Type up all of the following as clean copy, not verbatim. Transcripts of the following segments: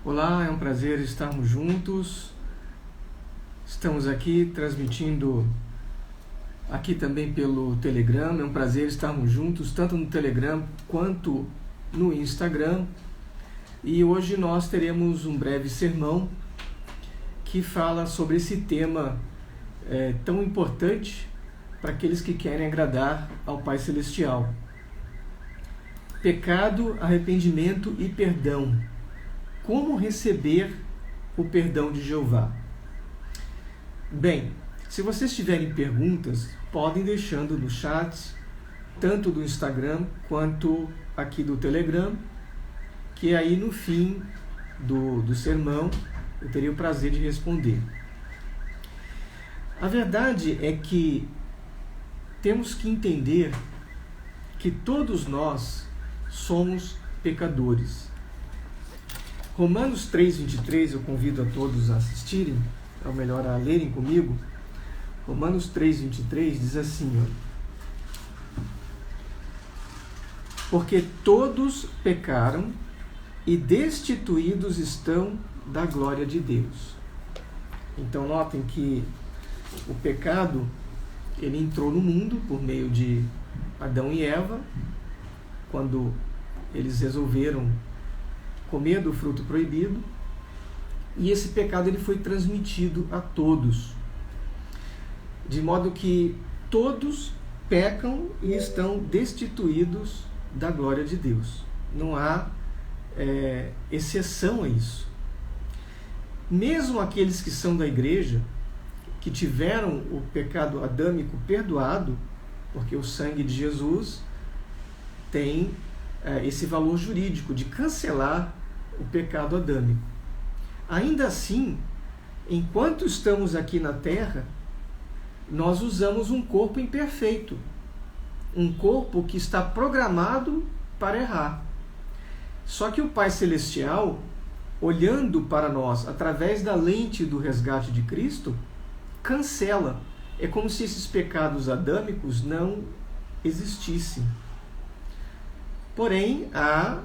Olá, é um prazer estarmos juntos. Estamos aqui transmitindo aqui também pelo Telegram. É um prazer estarmos juntos, tanto no Telegram quanto no Instagram. E hoje nós teremos um breve sermão que fala sobre esse tema tão importante para aqueles que querem agradar ao Pai Celestial. Pecado, arrependimento e perdão. Como receber o perdão de Jeová? Bem, se vocês tiverem perguntas, podem deixando no chat, tanto do Instagram quanto aqui do Telegram, que aí no fim do sermão eu teria o prazer de responder. A verdade é que temos que entender que todos nós somos pecadores. Romanos 3,23, eu convido a todos a assistirem, ou melhor, a lerem comigo. Romanos 3,23 diz assim, porque todos pecaram e destituídos estão da glória de Deus. Então notem que o pecado, ele entrou no mundo por meio de Adão e Eva, quando eles resolveram comer do fruto proibido, e esse pecado ele foi transmitido a todos, de modo que todos pecam e estão destituídos da glória de Deus. Não há exceção a isso. Mesmo aqueles que são da igreja, que tiveram o pecado adâmico perdoado, porque o sangue de Jesus tem esse valor jurídico de cancelar o pecado adâmico. Ainda assim, enquanto estamos aqui na Terra, nós usamos um corpo imperfeito, um corpo que está programado para errar. Só que o Pai Celestial, olhando para nós através da lente do resgate de Cristo, cancela. É como se esses pecados adâmicos não existissem. Porém, há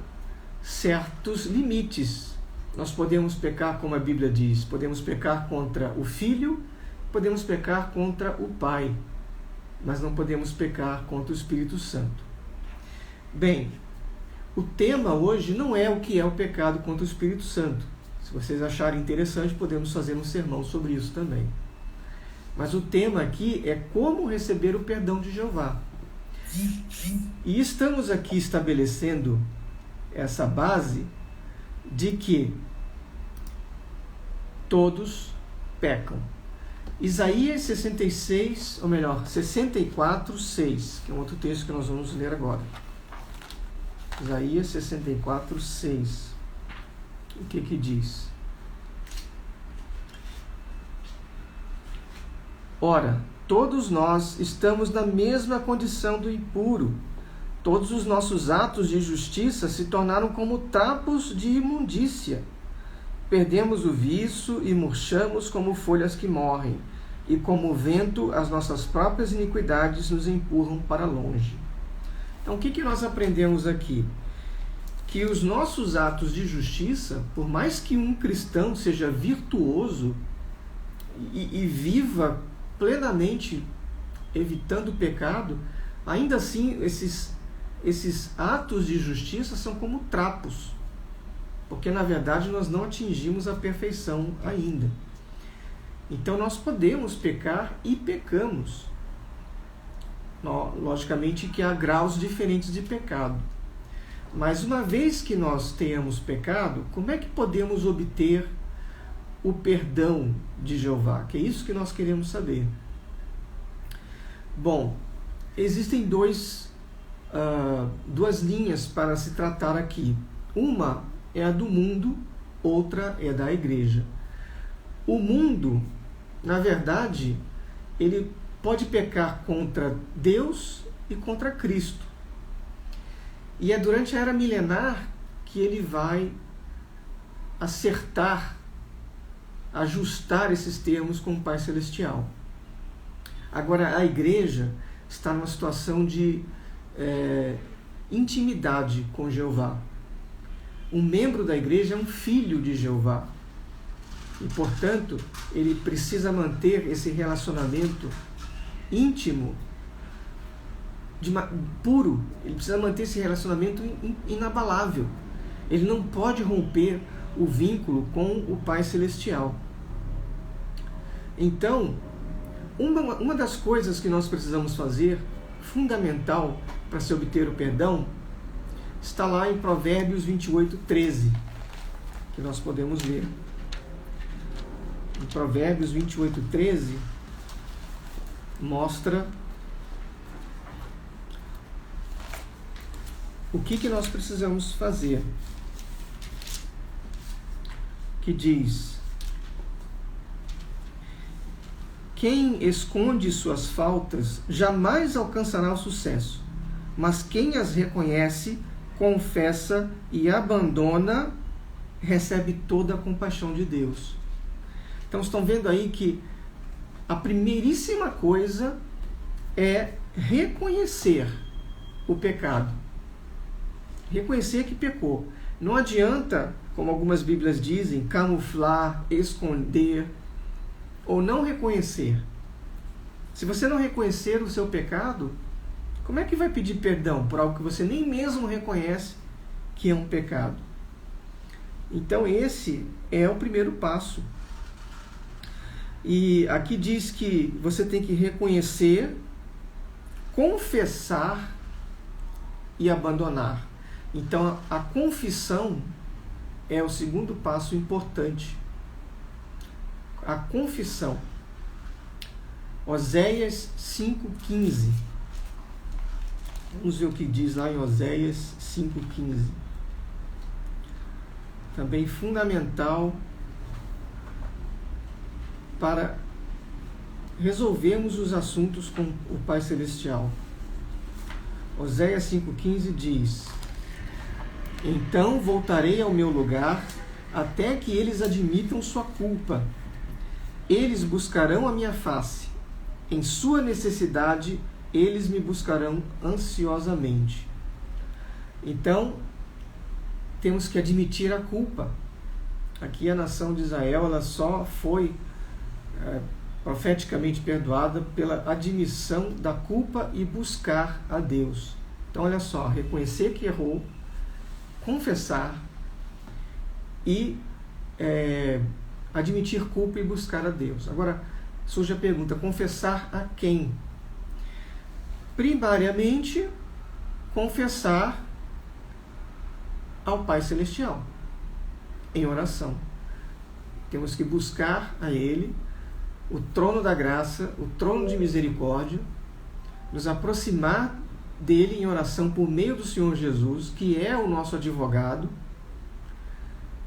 certos limites. Nós podemos pecar, como a Bíblia diz, podemos pecar contra o Filho, podemos pecar contra o Pai, mas não podemos pecar contra o Espírito Santo. Bem, o tema hoje não é o que é o pecado contra o Espírito Santo. Se vocês acharem interessante, podemos fazer um sermão sobre isso também. Mas o tema aqui é como receber o perdão de Jeová. E estamos aqui estabelecendo essa base de que todos pecam. Isaías 66, ou melhor, 64, 6, que é um outro texto que nós vamos ler agora. Isaías 64, 6. O que diz? Ora, todos nós estamos na mesma condição do impuro. Todos os nossos atos de justiça se tornaram como trapos de imundícia. Perdemos o viço e murchamos como folhas que morrem, e como o vento, as nossas próprias iniquidades nos empurram para longe. Então, o que nós aprendemos aqui? Que os nossos atos de justiça, por mais que um cristão seja virtuoso e viva plenamente evitando o pecado, ainda assim esses atos de justiça são como trapos, porque na verdade nós não atingimos a perfeição ainda. Então nós podemos pecar e pecamos. Logicamente que há graus diferentes de pecado. Mas uma vez que nós tenhamos pecado, como é que podemos obter o perdão de Jeová? Que é isso que nós queremos saber. Bom, existem duas linhas para se tratar aqui. Uma é a do mundo, outra é da igreja. O mundo, na verdade, ele pode pecar contra Deus e contra Cristo. E é durante a era milenar que ele vai acertar, ajustar esses termos com o Pai Celestial. Agora, a igreja está numa situação de intimidade com Jeová. Um membro da igreja é um filho de Jeová. E, portanto, ele precisa manter esse relacionamento íntimo, puro. Ele precisa manter esse relacionamento inabalável. Ele não pode romper o vínculo com o Pai Celestial. Então, uma das coisas que nós precisamos fazer, fundamental para se obter o perdão, está lá em Provérbios 28:13, que nós podemos ver. Em Provérbios 28:13, mostra o que nós precisamos fazer. Que diz: quem esconde suas faltas jamais alcançará o sucesso, mas quem as reconhece, confessa e abandona, recebe toda a compaixão de Deus. Então estão vendo aí que a primeiríssima coisa é reconhecer o pecado. Reconhecer que pecou. Não adianta, como algumas Bíblias dizem, camuflar, esconder ou não reconhecer. Se você não reconhecer o seu pecado, como é que vai pedir perdão por algo que você nem mesmo reconhece que é um pecado? Então esse é o primeiro passo. E aqui diz que você tem que reconhecer, confessar e abandonar. Então a confissão é o segundo passo importante. A confissão. Oséias 5:15. Vamos ver o que diz lá em Oséias 5:15. Também fundamental para resolvermos os assuntos com o Pai Celestial. Oséias 5:15 diz: então voltarei ao meu lugar até que eles admitam sua culpa. Eles buscarão a minha face. Em sua necessidade, eles me buscarão ansiosamente. Então, temos que admitir a culpa. Aqui a nação de Israel, ela só foi profeticamente perdoada pela admissão da culpa e buscar a Deus. Então, olha só, reconhecer que errou, confessar e admitir culpa e buscar a Deus. Agora, surge a pergunta: confessar a quem? Primariamente, confessar ao Pai Celestial, em oração. Temos que buscar a Ele, o trono da graça, o trono de misericórdia, nos aproximar dele em oração por meio do Senhor Jesus, que é o nosso advogado,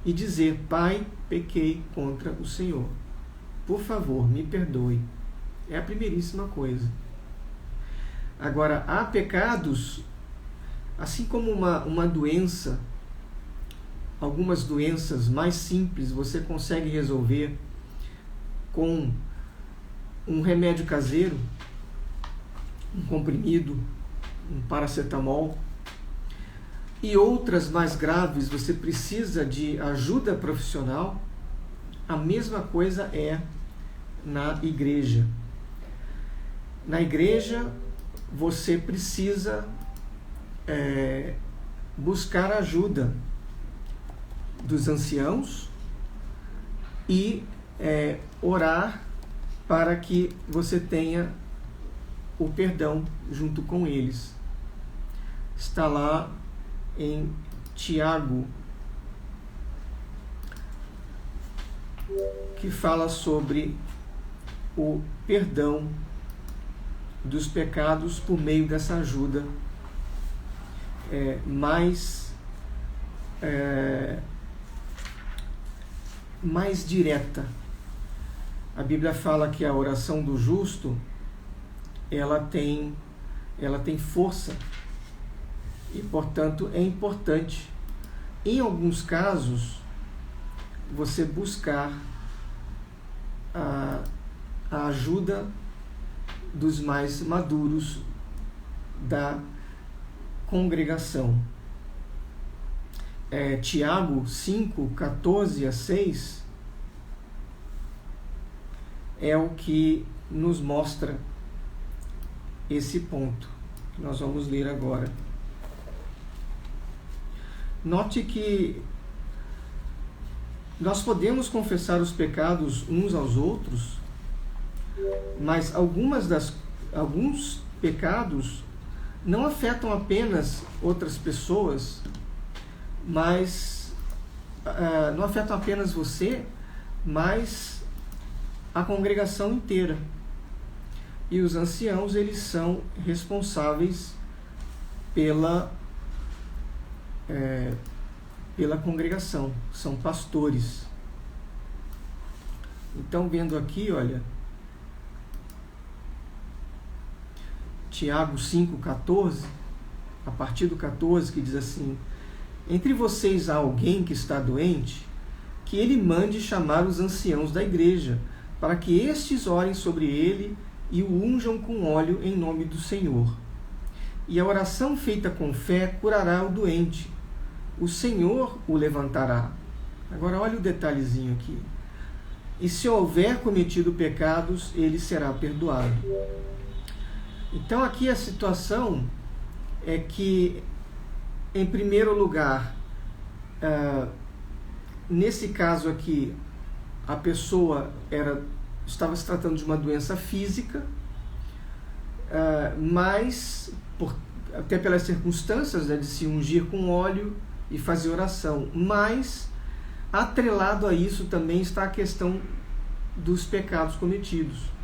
e dizer: Pai, pequei contra o Senhor. Por favor, me perdoe. É a primeiríssima coisa. Agora, há pecados, assim como uma doença, algumas doenças mais simples você consegue resolver com um remédio caseiro, um comprimido, um paracetamol, e outras mais graves você precisa de ajuda profissional. A mesma coisa é na igreja. Na igreja você precisa buscar ajuda dos anciãos e orar para que você tenha o perdão junto com eles. Está lá em Tiago, que fala sobre o perdão dos pecados por meio dessa ajuda mais direta. A Bíblia fala que a oração do justo ela tem força e, portanto, é importante, em alguns casos, você buscar a ajuda dos mais maduros da congregação. Tiago 5, 14 a 6, é o que nos mostra esse ponto que nós vamos ler agora. Note que nós podemos confessar os pecados uns aos outros, mas alguns pecados não afetam apenas outras pessoas, mas não afetam apenas você, mas a congregação inteira. E os anciãos, eles são responsáveis pela congregação, são pastores. Então, vendo aqui, olha, Tiago 5,14, a partir do 14, que diz assim: entre vocês há alguém que está doente, que ele mande chamar os anciãos da igreja, para que estes orem sobre ele e o unjam com óleo em nome do Senhor. E a oração feita com fé curará o doente. O Senhor o levantará. Agora olha o detalhezinho aqui. E se houver cometido pecados, ele será perdoado. Então aqui a situação é que, em primeiro lugar, nesse caso aqui, a pessoa estava se tratando de uma doença física, mas até pelas circunstâncias, né, de se ungir com óleo e fazer oração, mas atrelado a isso também está a questão dos pecados cometidos.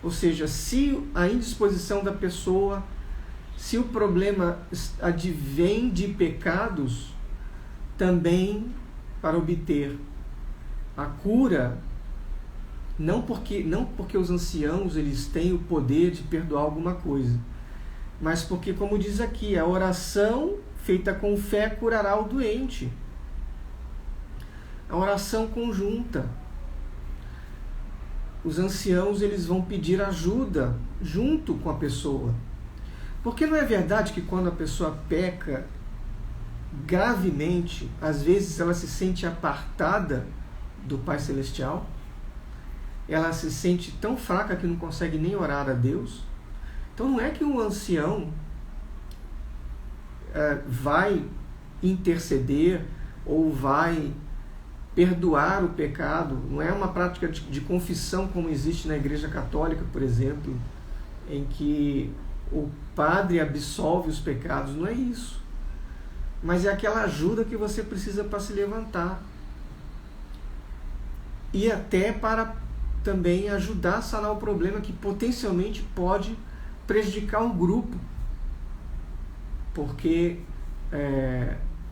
Ou seja, se a indisposição da pessoa, se o problema advém de pecados, também para obter a cura, não porque os anciãos eles têm o poder de perdoar alguma coisa, mas porque, como diz aqui, a oração feita com fé curará o doente. A oração conjunta. Os anciãos eles vão pedir ajuda junto com a pessoa. Porque não é verdade que quando a pessoa peca gravemente, às vezes ela se sente apartada do Pai Celestial? Ela se sente tão fraca que não consegue nem orar a Deus? Então não é que um ancião vai interceder ou vai perdoar o pecado. Não é uma prática de confissão como existe na Igreja Católica, por exemplo, em que o padre absolve os pecados. Não é isso. Mas é aquela ajuda que você precisa para se levantar. E até para também ajudar a sanar o problema que potencialmente pode prejudicar um grupo. Porque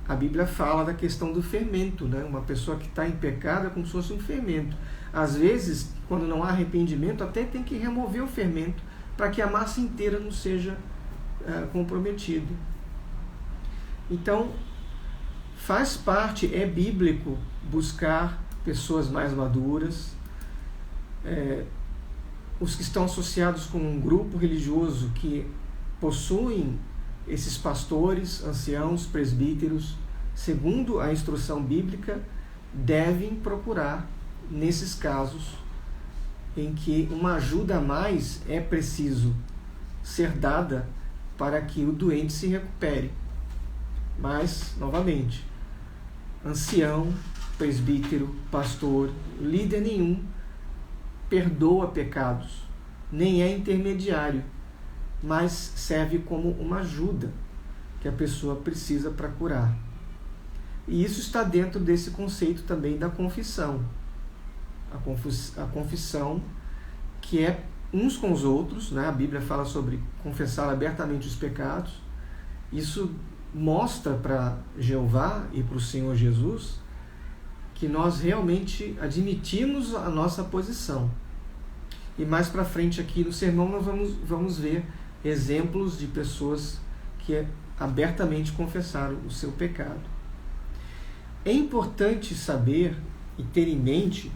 a Bíblia fala da questão do fermento, né? Uma pessoa que está em pecado é como se fosse um fermento. Às vezes, quando não há arrependimento, até tem que remover o fermento para que a massa inteira não seja comprometida. Então, faz parte, é bíblico buscar pessoas mais maduras, os que estão associados com um grupo religioso que possuem esses pastores, anciãos, presbíteros, segundo a instrução bíblica, devem procurar, nesses casos em que uma ajuda a mais é preciso ser dada para que o doente se recupere. Mas, novamente, ancião, presbítero, pastor, líder nenhum perdoa pecados, nem é intermediário, mas serve como uma ajuda que a pessoa precisa para curar. E isso está dentro desse conceito também da confissão. A confissão que é uns com os outros, né? A Bíblia fala sobre confessar abertamente os pecados. Isso mostra para Jeová e para o Senhor Jesus que nós realmente admitimos a nossa posição. E mais para frente aqui no sermão nós vamos ver exemplos de pessoas que abertamente confessaram o seu pecado. É importante saber e ter em mente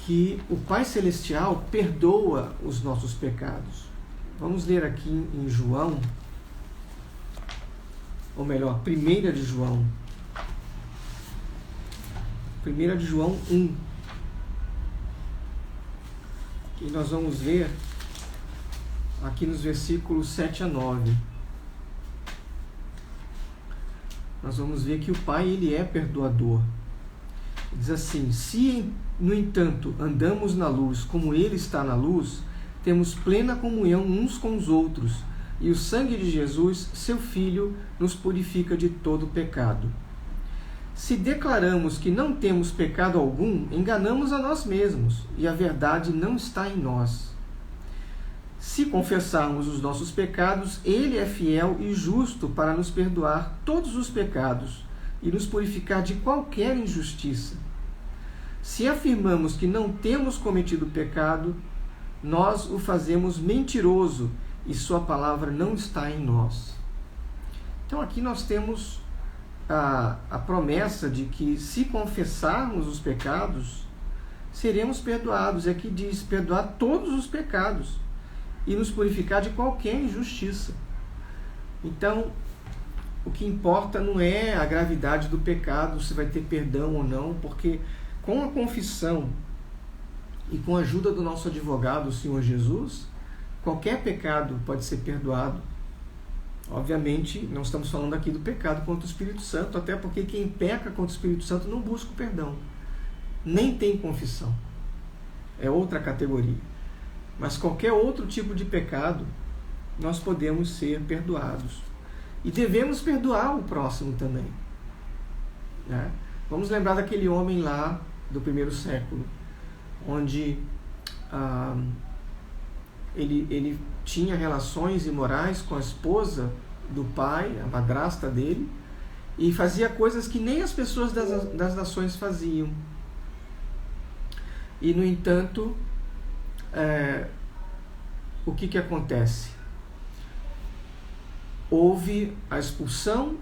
que o Pai Celestial perdoa os nossos pecados. Vamos ler aqui em João, ou melhor, 1 de João, 1 de João 1. E nós vamos ver aqui nos versículos 7 a 9. Nós vamos ver que o Pai, ele é perdoador. Diz assim: se, no entanto, andamos na luz como ele está na luz, temos plena comunhão uns com os outros, e o sangue de Jesus, seu Filho, nos purifica de todo pecado. Se declaramos que não temos pecado algum, enganamos a nós mesmos, e a verdade não está em nós. Se confessarmos os nossos pecados, ele é fiel e justo para nos perdoar todos os pecados e nos purificar de qualquer injustiça. Se afirmamos que não temos cometido pecado, nós o fazemos mentiroso e sua palavra não está em nós. Então aqui nós temos a promessa de que, se confessarmos os pecados, seremos perdoados. Aqui diz: perdoar todos os pecados e nos purificar de qualquer injustiça. Então, o que importa não é a gravidade do pecado, se vai ter perdão ou não, porque com a confissão e com a ajuda do nosso advogado, o Senhor Jesus, qualquer pecado pode ser perdoado. Obviamente, não estamos falando aqui do pecado contra o Espírito Santo, até porque quem peca contra o Espírito Santo não busca o perdão, nem tem confissão. É outra categoria. Mas qualquer outro tipo de pecado, nós podemos ser perdoados. E devemos perdoar o próximo também, né? Vamos lembrar daquele homem lá do primeiro século, onde ele tinha relações imorais com a esposa do pai, a madrasta dele, e fazia coisas que nem as pessoas das nações faziam. E, no entanto, o que acontece? Houve a expulsão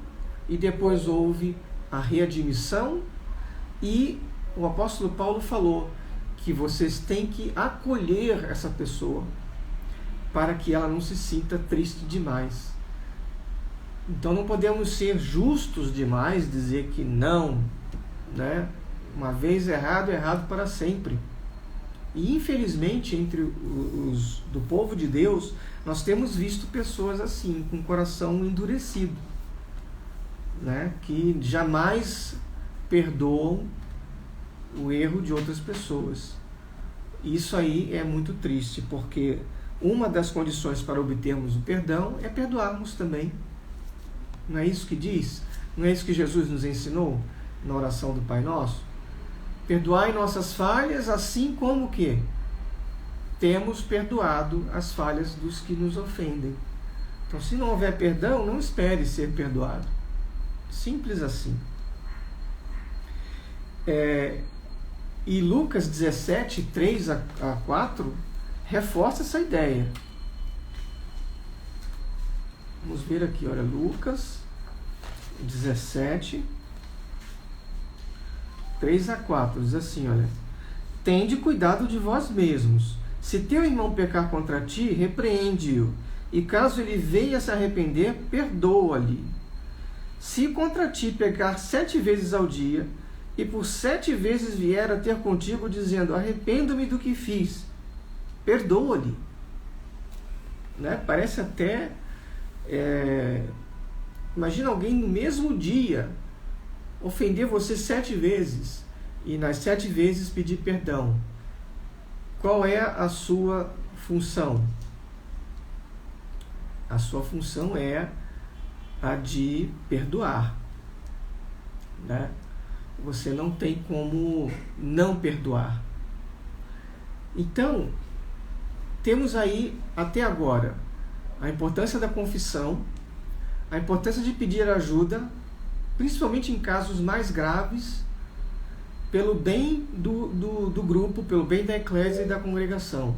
e depois houve a readmissão, e o apóstolo Paulo falou que vocês têm que acolher essa pessoa para que ela não se sinta triste demais. Então não podemos ser justos demais, dizer que não, né? Uma vez errado, errado para sempre. E infelizmente, entre os do povo de Deus, nós temos visto pessoas assim, com o coração endurecido, né? Que jamais perdoam o erro de outras pessoas. Isso aí é muito triste, porque uma das condições para obtermos o perdão é perdoarmos também. Não é isso que diz? Não é isso que Jesus nos ensinou na oração do Pai Nosso? Perdoai nossas falhas, assim como que temos perdoado as falhas dos que nos ofendem. Então, se não houver perdão, não espere ser perdoado. Simples assim. E Lucas 17, 3 a 4, reforça essa ideia. Vamos ver aqui, olha, Lucas 17, 3 a 4, diz assim, olha: tende cuidado de vós mesmos. Se teu irmão pecar contra ti, repreende-o, e caso ele venha se arrepender, perdoa-lhe. Se contra ti pecar 7 vezes ao dia, e por 7 vezes vier a ter contigo, dizendo: arrependo-me do que fiz, perdoa-lhe. Né? Parece até... imagina alguém no mesmo dia ofender você 7 vezes, e nas 7 vezes pedir perdão. Qual é a sua função? A sua função é a de perdoar, né? Você não tem como não perdoar. Então, temos aí até agora a importância da confissão, a importância de pedir ajuda, principalmente em casos mais graves, pelo bem do grupo, pelo bem da eclésia e da congregação.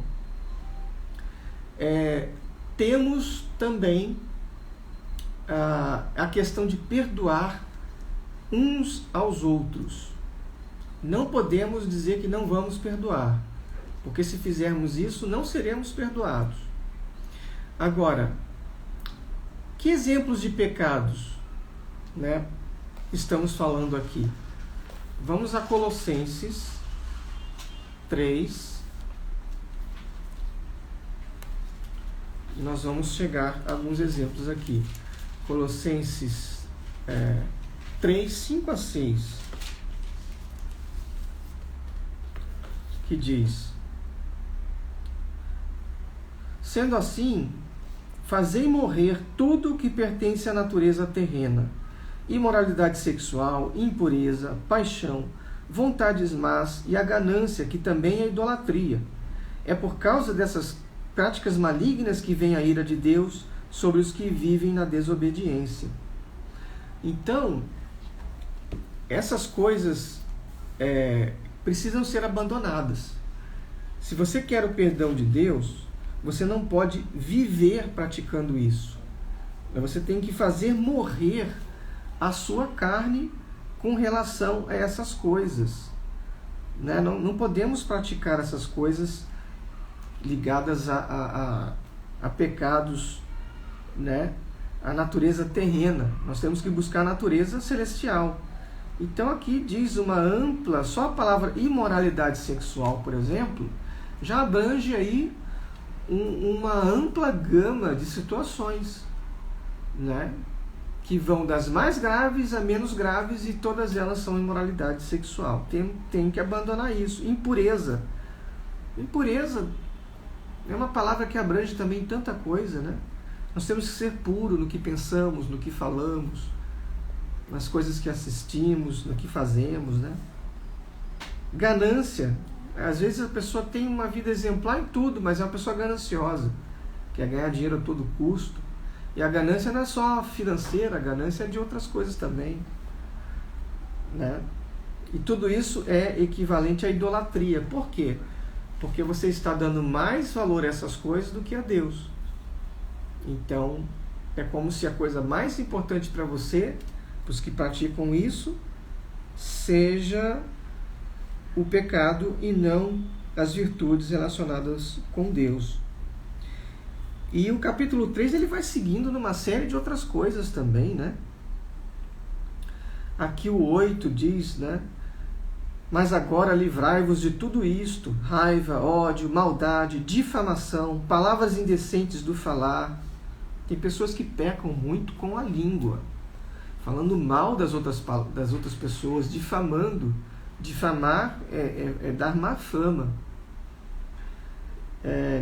Temos também a questão de perdoar uns aos outros. Não podemos dizer que não vamos perdoar, porque se fizermos isso, não seremos perdoados. Agora, que exemplos de pecados, né, estamos falando aqui? Vamos a Colossenses 3. E nós vamos chegar a alguns exemplos aqui. Colossenses 3, 5 a 6. Que diz: sendo assim, fazei morrer tudo o que pertence à natureza terrena: imoralidade sexual, impureza, paixão, vontades más e a ganância, que também é idolatria. É por causa dessas práticas malignas que vem a ira de Deus sobre os que vivem na desobediência. Então, essas coisas precisam ser abandonadas. Se você quer o perdão de Deus, você não pode viver praticando isso. Você tem que fazer morrer a sua carne com relação a essas coisas. Né? Não podemos praticar essas coisas ligadas a pecados, né? A natureza terrena. Nós temos que buscar a natureza celestial. Então aqui diz uma ampla, só a palavra imoralidade sexual, por exemplo, já abrange aí uma ampla gama de situações, né? Que vão das mais graves a menos graves, e todas elas são imoralidade sexual. Tem que abandonar isso. Impureza. Impureza é uma palavra que abrange também tanta coisa, né? Nós temos que ser puros no que pensamos, no que falamos, nas coisas que assistimos, no que fazemos, né? Ganância. Às vezes a pessoa tem uma vida exemplar em tudo, mas é uma pessoa gananciosa, quer ganhar dinheiro a todo custo. E a ganância não é só financeira, a ganância é de outras coisas também, né? E tudo isso é equivalente à idolatria. Por quê? Porque você está dando mais valor a essas coisas do que a Deus. Então, é como se a coisa mais importante para você, para os que praticam isso, seja o pecado e não as virtudes relacionadas com Deus. E o capítulo 3 ele vai seguindo numa série de outras coisas também, né? Aqui o 8 diz, né? Mas agora livrai-vos de tudo isto: raiva, ódio, maldade, difamação, palavras indecentes do falar. Tem pessoas que pecam muito com a língua, falando mal das outras pessoas, difamando. Difamar é dar má fama.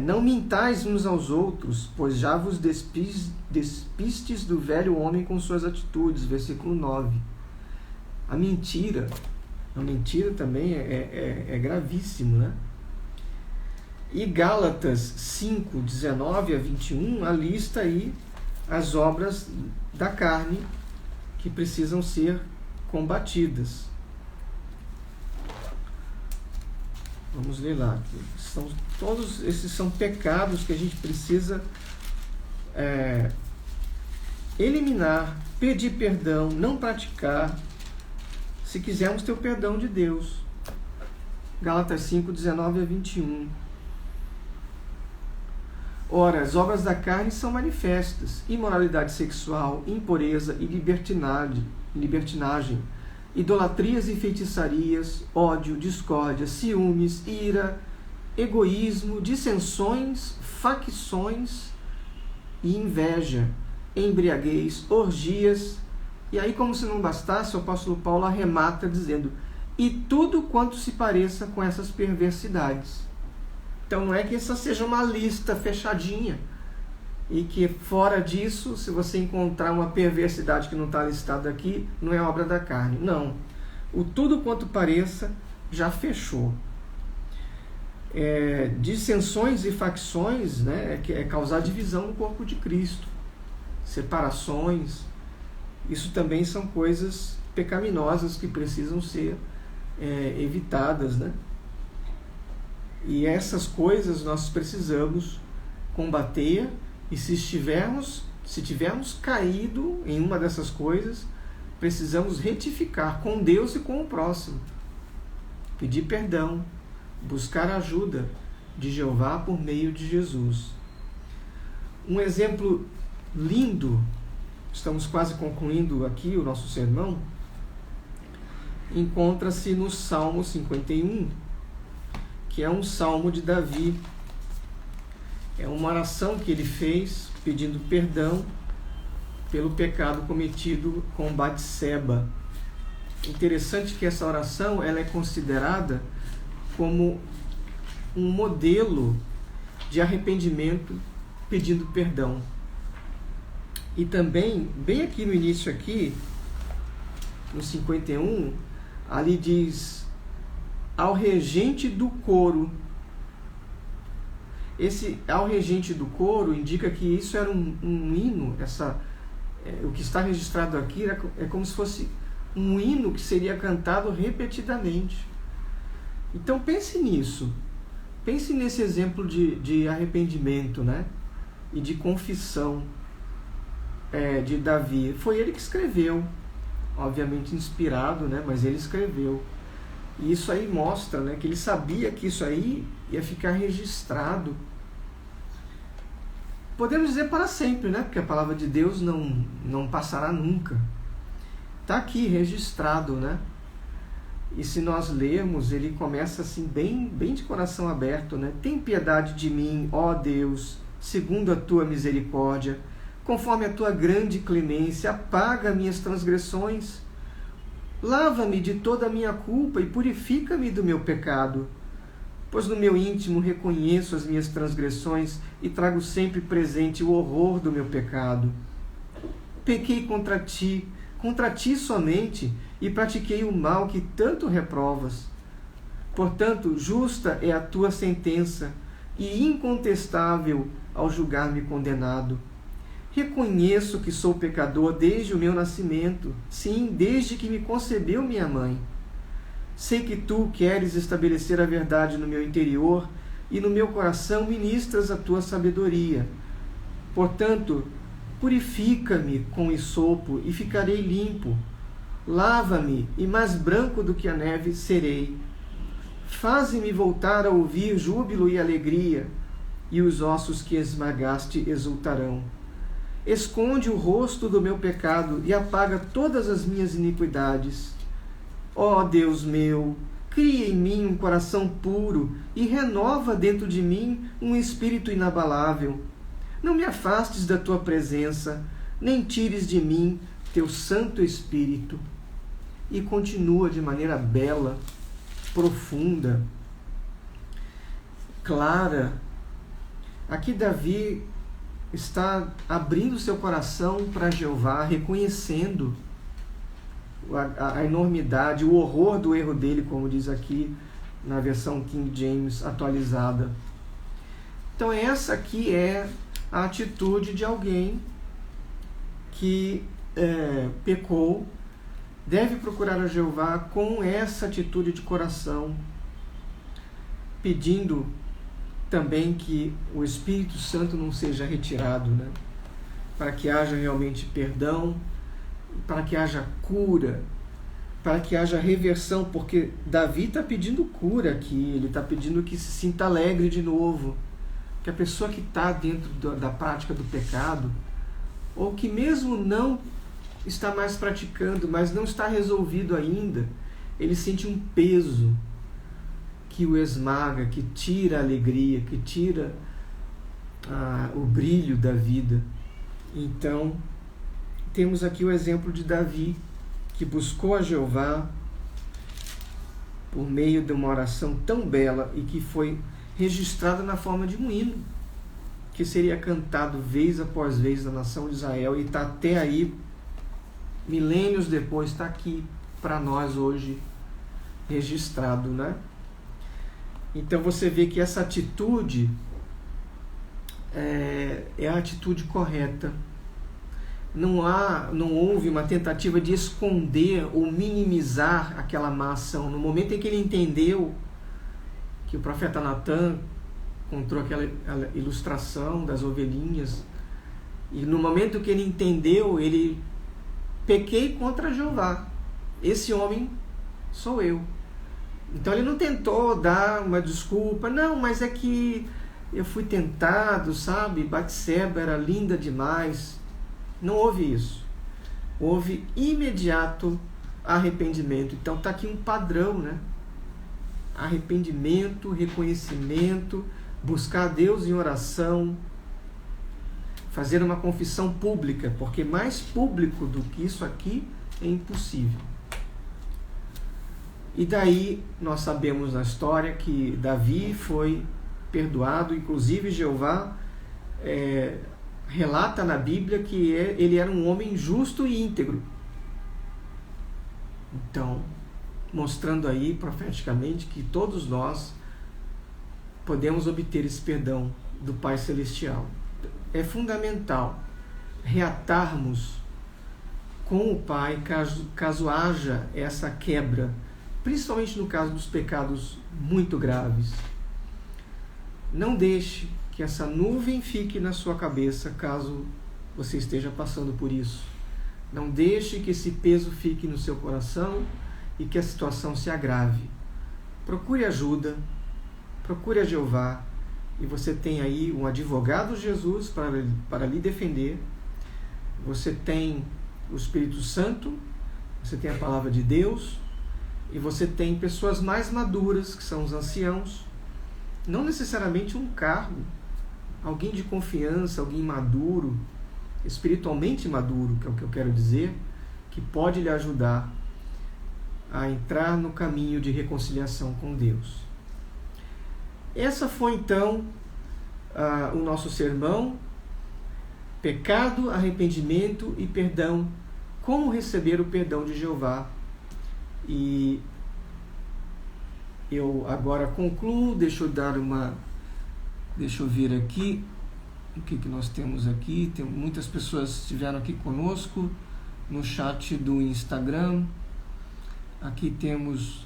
Não mintais uns aos outros, pois já vos despistes do velho homem com suas atitudes. Versículo 9. A mentira também é gravíssimo, né? E Gálatas 5, 19 a 21, alista aí as obras da carne que precisam ser combatidas. Vamos ler lá. Todos esses são pecados que a gente precisa eliminar, pedir perdão, não praticar, se quisermos ter o perdão de Deus. Gálatas 5, 19 a 21. Ora, as obras da carne são manifestas: imoralidade sexual, impureza e libertinagem, idolatrias e feitiçarias, ódio, discórdia, ciúmes, ira, egoísmo, dissensões, facções e inveja, embriaguez, orgias. E aí, como se não bastasse, o apóstolo Paulo arremata dizendo: e tudo quanto se pareça com essas perversidades. Então não é que essa seja uma lista fechadinha e que fora disso, se você encontrar uma perversidade que não está listada aqui, não é obra da carne. Não. O tudo quanto pareça já fechou. Dissensões e facções, né, é causar divisão no corpo de Cristo. Separações. Isso também são coisas pecaminosas que precisam ser evitadas, né? E essas coisas nós precisamos combater, e se tivermos caído em uma dessas coisas, precisamos retificar com Deus e com o próximo. Pedir perdão, buscar a ajuda de Jeová por meio de Jesus. Um exemplo lindo, estamos quase concluindo aqui o nosso sermão, encontra-se no Salmo 51, que é um salmo de Davi. É uma oração que ele fez pedindo perdão pelo pecado cometido com Batseba. Interessante que essa oração ela é considerada como um modelo de arrependimento pedindo perdão. E também, bem aqui no início aqui, no 51, ali diz: ao regente do coro. Esse ao regente do coro indica que isso era um hino, o que está registrado aqui é como se fosse um hino que seria cantado repetidamente. Então pense nisso, pense nesse exemplo de arrependimento, né? E de confissão de Davi. Foi ele que escreveu, obviamente inspirado, né? Mas ele escreveu. E isso aí mostra, né, que ele sabia que isso aí ia ficar registrado. Podemos dizer para sempre, né? Porque a palavra de Deus não passará nunca. Está aqui registrado, né? E se nós lermos, ele começa assim, bem de coração aberto, né? Tem piedade de mim, ó Deus, segundo a tua misericórdia, conforme a tua grande clemência, apaga minhas transgressões. Lava-me de toda a minha culpa e purifica-me do meu pecado, pois no meu íntimo reconheço as minhas transgressões e trago sempre presente o horror do meu pecado. Pequei contra ti somente, e pratiquei o mal que tanto reprovas. Portanto, justa é a tua sentença e incontestável ao julgar-me condenado. Reconheço que sou pecador desde o meu nascimento, sim, desde que me concebeu minha mãe. Sei que tu queres estabelecer a verdade no meu interior e no meu coração ministras a tua sabedoria. Portanto, purifica-me com esopo e ficarei limpo. Lava-me e mais branco do que a neve serei. Faze-me voltar a ouvir júbilo e alegria, e os ossos que esmagaste exultarão. Esconde o rosto do meu pecado e apaga todas as minhas iniquidades. Ó Deus meu, cria em mim um coração puro e renova dentro de mim um espírito inabalável. Não me afastes da tua presença, nem tires de mim teu Santo Espírito. E continua de maneira bela, profunda, clara. Aqui Davi está abrindo seu coração para Jeová, reconhecendo a enormidade, o horror do erro dele, como diz aqui na versão King James atualizada. Então essa aqui é a atitude de alguém que pecou, deve procurar a Jeová com essa atitude de coração, pedindo também que o Espírito Santo não seja retirado, né? Para que haja realmente perdão, para que haja cura, para que haja reversão, porque Davi está pedindo cura aqui, ele está pedindo que se sinta alegre de novo, que a pessoa que está dentro da prática do pecado, ou que mesmo não está mais praticando, mas não está resolvido ainda, ele sente um peso que o esmaga, que tira a alegria, que tira o brilho da vida. Então, temos aqui o exemplo de Davi, que buscou a Jeová por meio de uma oração tão bela e que foi registrada na forma de um hino, que seria cantado vez após vez na nação de Israel, e está até aí, milênios depois, está aqui para nós hoje registrado, né? Então você vê que essa atitude é a atitude correta. Não houve uma tentativa de esconder ou minimizar aquela má ação. No momento em que ele entendeu que o profeta Natan encontrou aquela ilustração das ovelhinhas, e no momento que ele entendeu, ele: pequei contra Jeová, esse homem sou eu. Então ele não tentou dar uma desculpa, não, mas é que eu fui tentado, sabe? Batseba era linda demais. Não houve isso. Houve imediato arrependimento. Então está aqui um padrão, né? Arrependimento, reconhecimento, buscar a Deus em oração, fazer uma confissão pública, porque mais público do que isso aqui é impossível. E daí nós sabemos na história que Davi foi perdoado, inclusive Jeová relata na Bíblia que ele era um homem justo e íntegro. Então, mostrando aí profeticamente que todos nós podemos obter esse perdão do Pai Celestial. É fundamental reatarmos com o Pai caso haja essa quebra, principalmente no caso dos pecados muito graves. Não deixe que essa nuvem fique na sua cabeça caso você esteja passando por isso. Não deixe que esse peso fique no seu coração e que a situação se agrave. Procure ajuda, procure a Jeová, e você tem aí um advogado Jesus para lhe defender. Você tem o Espírito Santo, você tem a palavra de Deus, e você tem pessoas mais maduras, que são os anciãos, não necessariamente um cargo, alguém de confiança, alguém maduro, espiritualmente maduro, que é o que eu quero dizer, que pode lhe ajudar a entrar no caminho de reconciliação com Deus. Essa foi então o nosso sermão: pecado, arrependimento e perdão. Como receber o perdão de Jeová? E eu agora concluo. Deixa eu ver aqui o que nós temos aqui. Tem muitas pessoas que estiveram aqui conosco no chat do Instagram. Aqui temos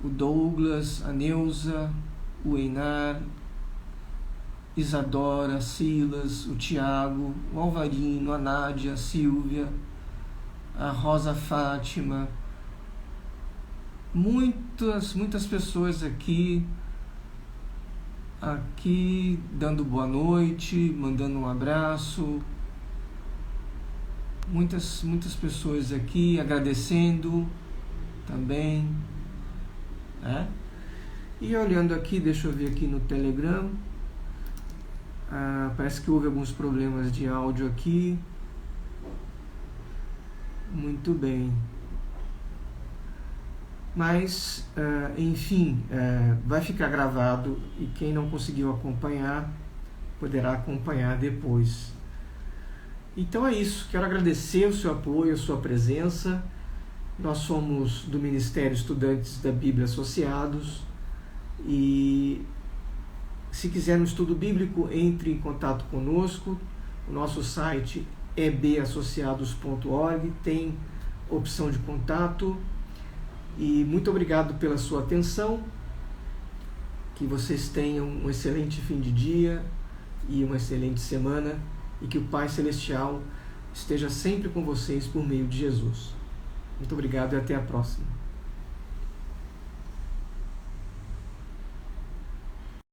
o Douglas, a Neuza, o Einar, Isadora, Silas, o Tiago, o Alvarino, a Nádia, a Silvia, a Rosa Fátima. Muitas pessoas aqui dando boa noite, mandando um abraço. Muitas pessoas aqui agradecendo também, né? E olhando aqui, deixa eu ver aqui no Telegram, parece que houve alguns problemas de áudio aqui. Muito bem. Mas, enfim, vai ficar gravado, e quem não conseguiu acompanhar poderá acompanhar depois. Então é isso. Quero agradecer o seu apoio, a sua presença. Nós somos do Ministério Estudantes da Bíblia Associados, e se quiser um estudo bíblico, entre em contato conosco. O nosso site é ebassociados.org, tem opção de contato. E muito obrigado pela sua atenção. Que vocês tenham um excelente fim de dia e uma excelente semana, e que o Pai Celestial esteja sempre com vocês por meio de Jesus. Muito obrigado e até a próxima.